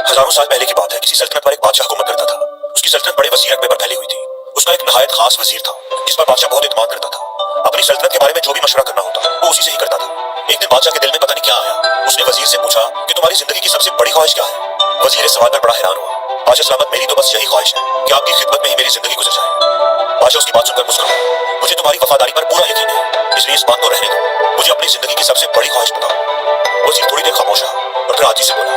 हजारों साल पहले की बात है। किसी सल्तनत पर एक बादशाह हुकूमत करता था। उसकी सल्तनत बड़े वसीर रकबे पर फैली हुई थी। उसका एक नहायत खास वजीर था जिस पर बादशाह बहुत इत्मीनान करता था। अपनी सल्तनत के बारे में जो भी मशवरा करना होता वो उसी से ही करता था। एक दिन बादशाह के दिल में पता नहीं क्या आया। उसने वजीर से पूछा कि तुम्हारी जिंदगी की सबसे बड़ी ख्वाहिश क्या है। वजीर इस सवाल पर बड़ा हैरान हुआ। बादशाह सलामत, मेरी तो बस यही ख्वाहिश है कि आपकी खिदमत में ही मेरी जिंदगी गुजर जाए। बादशाह उसकी बात सुनकर मुस्कुराया। मुझे तुम्हारी वफादारी पर पूरा यकीन है, इसलिए इस बात को रहने दो। मुझे अपनी जिंदगी की सबसे बड़ी ख्वाहिश बताओ। वजीर थोड़ी देर खामोश रहा और फिर आजी से बोला,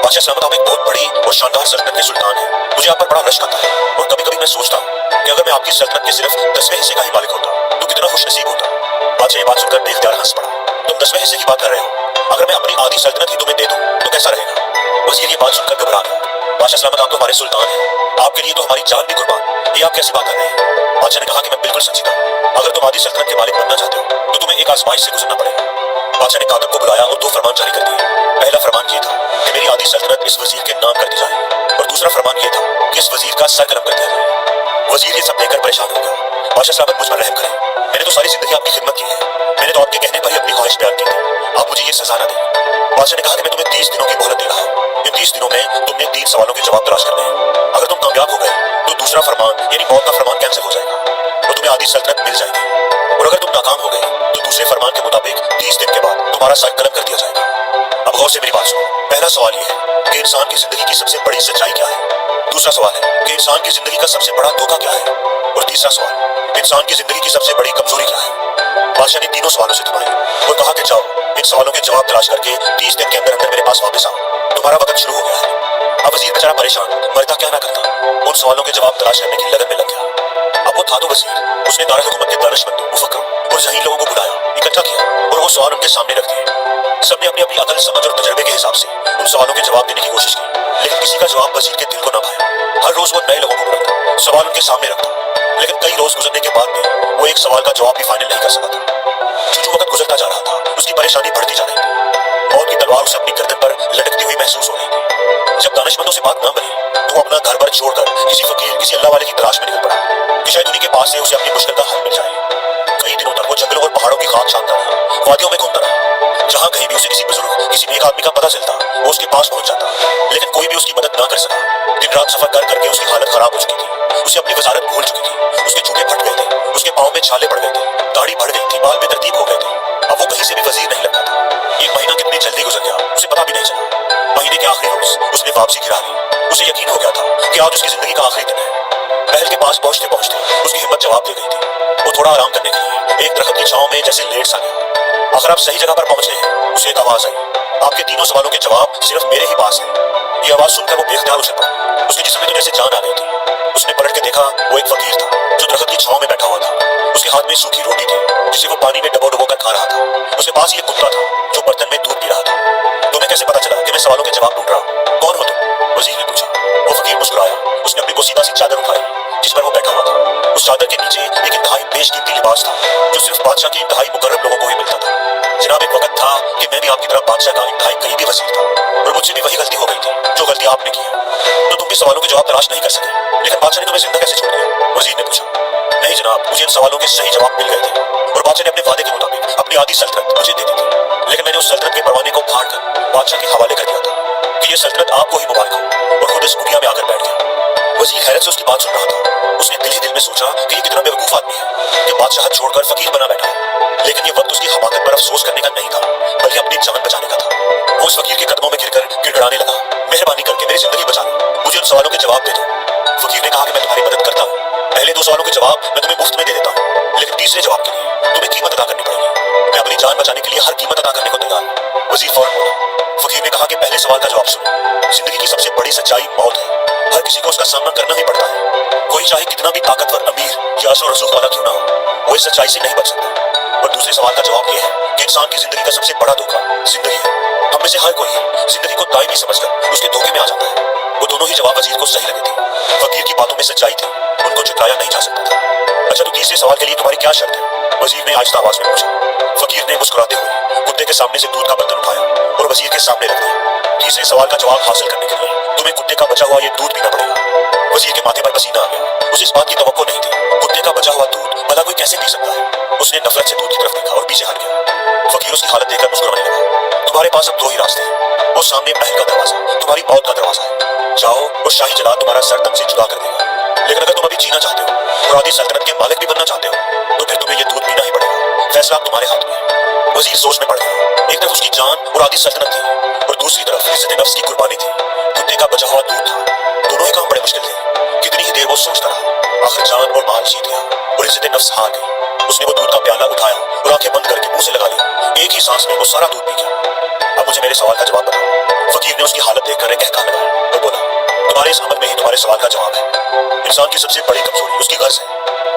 बादशाह सलामत, आप एक बहुत बड़ी और शानदार सल्तनत के सुल्तान हैं। मुझे आप पर बड़ा रश्क आता है और कभी कभी मैं सोचता हूँ कि अगर मैं आपकी सल्तनत के सिर्फ 10वें हिस्से का ही मालिक होता तो कितना खुशनसीब होता। बादशाह ये बात सुनकर बेख्तियार हंस पड़ा। तुम 10वें हिस्से की बात कर रहे हो? अगर मैं अपनी आधी सल्तनत ही तुम्हें दे दूं तो कैसा रहेगा? वजीर ये बात सुनकर घबरा गया। बादशाह सलामत, आप तो हमारे सुल्तान हैं, आपके लिए तो हमारी जान भी कुर्बान। ये आप कैसी बात कर रहे हैं? बादशाह ने कहा कि मैं बिल्कुल संजीदा हूं। अगर तुम आधी सल्तनत के मालिक बनना चाहते हो तो तुम्हें एक आजमाइश से गुजरना पड़ेगा। बादशाह ने कातिब को बुलाया और 2 फरमान जारी कर दिए। पहला फरमान ये था कि मेरी आधी सल्तनत इस वजीर के नाम कर दी जाए और दूसरा फरमान ये था कि इस वजीर का सर कलम कर दिया जाए। वजीर ये सब देखकर परेशान हो गया। बादशाह सलामत, मुझ पर रहम करें। मैंने तो सारी जिंदगी आपकी खिदमत की है। मैंने तो आपके कहने पर ही अपनी ख्वाहिश बयान की थी। आप मुझे ये सजा न दें। बादशाह ने कहा कि मैं तुम्हें 30 दिनों की मोहलत दे रहा हूँ। इन 30 दिनों में तुमने 3 सवालों के जवाब तलाश करने हैं। अगर तुम कामयाब हो गए तो दूसरा फरमान यानी मौत का फरमान कैंसिल हो जाएगा और तुम्हें आधी सल्तनत मिल जाएगी। और अगर तुम नाकाम हो गए तो दूसरे फरमान के मुताबिक 30 दिन के बाद तुम्हारा सर कलम कर दिया जाएगा। अब गौर से मेरी बात सुनो। पहला सवाल यह है कि इंसान की जिंदगी की सबसे बड़ी सच्चाई क्या है। दूसरा सवाल है कि इंसान की जिंदगी का सबसे बड़ा धोखा क्या है। और तीसरा सवाल, इंसान की जिंदगी की सबसे बड़ी कमजोरी क्या है। बादशाह ने तीनों सवालों से थमाए और कहा कि जाओ, इन सवालों के जवाब तलाश करके 30 दिन के अंदर अंदर मेरे पास वापस आओ। तुम्हारा वक्त शुरू हो गया है। अब वजीर बेचारा परेशान, मरता क्या ना करता, उन सवालों के जवाब तलाश करने की लगन में लग गया। अब वो था तो वजीर। उसने दारुल हुकूमत के दानिशमंदों, मुफक्किरों और जहीन लोगों को बुलाया, इकट्ठा किया और वो सवाल उनके सामने रख दिए। सबने अपनी अपनी अकल, समझ और तजर्बे के हिसाब से उन सवालों के जवाब देने की कोशिश की, लेकिन किसी का जवाब वजीर के दिल को न भाया। हर रोज वो नए लोगों को बुलाता, सवाल उनके सामने रखता, लेकिन कई रोज गुजरने के बाद भी वो एक सवाल का जवाब भी फाइनल नहीं कर सका था। जो वक्त गुजरता जा रहा था उसकी परेशानी बढ़ती जा रही थी। मौत की तलवार उसे अपनी गर्दन पर लटकती हुई महसूस हो रही थी। जब दानिशमंदों से बात न बनी तो वो अपना घर बार छोड़कर किसी फकीर, किसी अल्लाह वाले की तलाश में निकल पड़ा कि शायद उन्हीं के पास से उसे अपनी मुश्किल का हल मिल जाए। कई दिनों तक वो जंगलों और पहाड़ों की खाक छानता रहा, वादियों में घूमता रहा। जहां कहीं भी उसे किसी बुजुर्ग, किसी नेक आदमी का पता चलता वो उसके पास पहुंच जाता, लेकिन कोई भी उसकी मदद ना कर सका। दिन रात सफर कर करके उसकी हालत खराब हो चुकी थी। उसे अपनी वजारत भूल चुकी थी। उसके जूते फट गए थे, उसके पाँव में छाले पड़ गए थे, दाढ़ी बढ़ गई थी, बाल बेतरतीब हो गए थे। अब वो कहीं से भी वजीर नहीं लगता था। एक महीना कितनी जल्दी गुजर गया उसे पता भी नहीं चला। महीने के आखिरी रोज उसने वापसी गिरा ली। उसे यकीन हो गया था कि आज उसकी जिंदगी का आखिरी दिन है। महल के पास पहुंचते पहुंचते उसकी हिम्मत जवाब दे गई थी। वो थोड़ा आराम करने के लिए एक दरख्त की छांव में जैसे लेट सा गया। आखिर आप सही जगह पर पहुंचे हैं। उसे एक आवाज आई, आपके तीनों सवालों के जवाब सिर्फ मेरे ही पास है। ये आवाज सुनकर वो बेख्तियार उछल पड़ा। उसके जिस्म में तो जैसे जान आ गई थी। उसने पलट के देखा, वो एक फकीर था जो दरख्त की छांव में बैठा हुआ था। उसके हाथ में सूखी रोटी थी जिसे वो पानी में डबो डबो कर खा रहा था। उसके पास ये कुत्ता था जो बर्तन में दूध पी रहा था। तुम्हें कैसे पता चला कि मैं सवालों के जवाब ढूंढ रहा हूँ? कौन हो तुम? वजीर ने पूछा। वो फकीर मुस्कुराया। उसने अपनी बोसीदा सी चादर उठाई जिस पर वो बैठा हुआ था। उस चादर के नीचे एक इंतहाई बेशकीमती लिबास था जो सिर्फ बादशाह के इंतहाई मुकर्रब लोगों को ही मिलता था। जनाब, एक वक्त था कि मैं भी आपकी तरह बादशाह का इंतहाई करीबी वजीर था और मुझसे भी वही गलती हो गई थी जो गलती आपने की है। तो तुम भी सवालों के जवाब तलाश नहीं कर सके, लेकिन बादशाह ने तुम्हें जिंदा कैसे छोड़ दिया? वजीर ने पूछा। नहीं जनाब, मुझे इन सवालों के सही जवाब मिल गए थे और बादशाह ने अपने वादे के मुताबिक अपनी आधी सल्तनत मुझे दे दी थी। लेकिन मैंने उस सल्तनत के परवाने को फाड़ कर बादशाह के हवाले कर दिया था कि यह सल्तनत आपको ही मुबारक हो, और खुद इस कुटिया में आकर बैठ गया। वजीर हैरत से उसकी बात सुन रहा था। उसने दिल ही दिल में सोचा कि ये कितना बेवकूफ आदमी है कि बादशाह छोड़कर फकीर बना बैठा है। लेकिन ये वक्त उसकी हमाकत पर अफसोस करने का नहीं था, बल्कि अपनी जान बचाने का था। वो उस फकीर के कदमों में गिरकर गिड़गिड़ाने लगा, मेहरबानी करके मेरी जिंदगी बचा लो, मुझे उन सवालों के जवाब दे दो। फकीर ने कहा कि मैं तुम्हारी मदद करता हूँ। पहले 2 सवालों के जवाब मैं तुम्हें मुफ्त में दे देता हूँ, लेकिन तीसरे जवाब के लिए तुम्हें कीमत अदा करनी पड़ेगी। मैं अपनी जान बचाने के लिए हर कीमत अदा करने को तैयार हूँ। वजीर फौरन बोला। फकीर ने कहा कि पहले सवाल का जवाब सुनो। जिंदगी की सबसे बड़ी सच्चाई मौत है। हर किसी को उसका सामना करना ही पड़ता है। कोई चाहे कितना भी ताकतवर, अमीर या असर रसूख वाला क्यों ना हो, वो इस सच्चाई से नहीं बच सकता। और दूसरे सवाल का जवाब यह है कि इंसान की जिंदगी का सबसे बड़ा धोखा जिंदगी है। हम में से हर कोई जिंदगी को दायमी समझकर उसके धोखे में आ जाता है। वो दोनों ही जवाब वजीर को सही लगे थे। फकीर की बातों में सच्चाई थी, उनको झुटलाया नहीं जा सकता था। अच्छा, तो तीसरे सवाल के लिए तुम्हारी क्या शर्त है? वजीर ने आहिस्ता आवाज में पूछा। फकीर ने मुस्कुराते हुए कुत्ते के सामने से दूध का बर्तन उठाया और वजीर के सामने रख दिया। तीसरे सवाल का जवाब हासिल करने के लिए तुम्हें कुत्ते का बचा हुआ ये दूध पीना पड़ेगा। वजीर के माथे पर पसीना आ गया। उसे इस बात की तवक्को नहीं थी। कुत्ते का बचा हुआ दूध भला कोई कैसे पी सकता है? उसने नफरत से दूध की तरफ देखा और पीछे हट गया। फकीर उसकी हालत देखकर मुस्कुराने लगा। तुम्हारे पास अब दो ही रास्ते हैं। वो सामने महल का दरवाजा, तुम्हारी मौत का दरवाजा है। जाओ, वो शाही जलाल तुम्हारा सर तम से जुदा कर देगा। लेकिन अगर तुम अभी जीना चाहते हो और आदि सल्तनत के मालिक भी बनना चाहते हो, तो फिर तुम्हें ये दूध पीना ही पड़ेगा। फैसला अब तुम्हारे हाथ में है। वजीर सोच में पड़ गया। एक तरफ उसकी जान और आदि सल्तनत थी और दूसरी तरफ इज्जत नफ्स की कुर्बानी थी। कुत्ते का बचा हुआ दूध था। दोनों ही काम बड़े मुश्किल थे। कितनी ही देर वो सोचता रहा। आखिर जान और माल जीत गया और इज्जत नफ्स हार गई। उसने वो दूध का प्याला उठाया और आंखें बंद करके मुंह से लगा ली। एक ही सांस में वो सारा दूध पी गया। अब मुझे मेरे सवाल का जवाब बताओ। फकीर ने उसकी हालत देखकर एक कहका लगाया और बोला, तुम्हारे इस अमल में ही तुम्हारे सवाल का जवाब है। इंसान की सबसे बड़ी कमजोरी उसकी गर्ज है।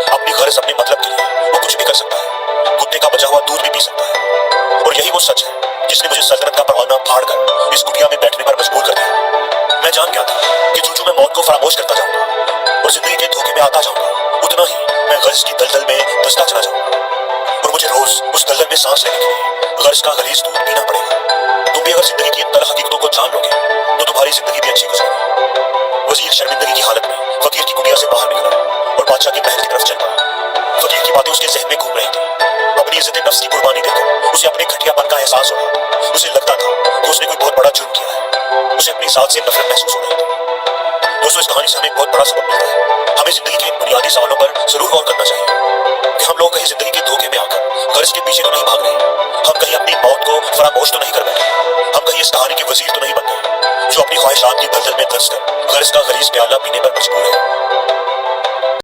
अपनी गर्ज अपने मतलब के लिए वो कुछ भी कर सकता है। कुत्ते का बचा हुआ दूध भी पी सकता है। और यही वो सच है जिसने मुझे सल्तनत का परवाना फाड़कर इस कुटिया में बैठने पर मजबूर कर दिया। मैं जान गया था कि जो मैं मौत को फरामोश करता जाऊंगा और जिंदगी के धोखे में आता जाऊंगा, उतना ही मैं गर्ज की दलदल में धंसता चला जाऊंगा। और मुझे रोज उस दलदल में सांस लेने के लिए गर्ज का गलीज दूध पीना पड़ेगा। तुम भी अगर जिंदगी की इन तलख हकीकतों को जान लोगे तो तुम्हारी जिंदगी भी अच्छी गुजरेगी। वजीर शर्मिंदगी की हालत में फकीर की कुटिया से बाहर निकला और बादशाह के महल की तरफ चल पड़ा। फकीर की बातें उसके जहन में घूम रही थी। अपनी इज्जत नफ्स की कुर्बानी देकर उसे अपने घटियापन का एहसास हो रहा। उसे लगता था कि उसने कोई बहुत बड़ा जुर्म किया है। उसे अपनी जात से नफरत महसूस हो रही थी। दोस्तों, इस कहानी से हमें एक बहुत बड़ा सबक मिलता है। हमें जिंदगी के इन बुनियादी सवालों पर जरूर गौर करना चाहिए कि हम लोग कहीं जिंदगी के धोखे में आकर गर्ज के पीछे तो नहीं भाग रहे। हम कहीं अपनी मौत को फरामोश तो नहीं कर बैठे। हम कहीं इस कहानी के वजीर तो नहीं बन गए जो अपनी ख्वाहिशात की दलदल में धंस कर गर्ज का गलीज प्याला पीने पर मजबूर है।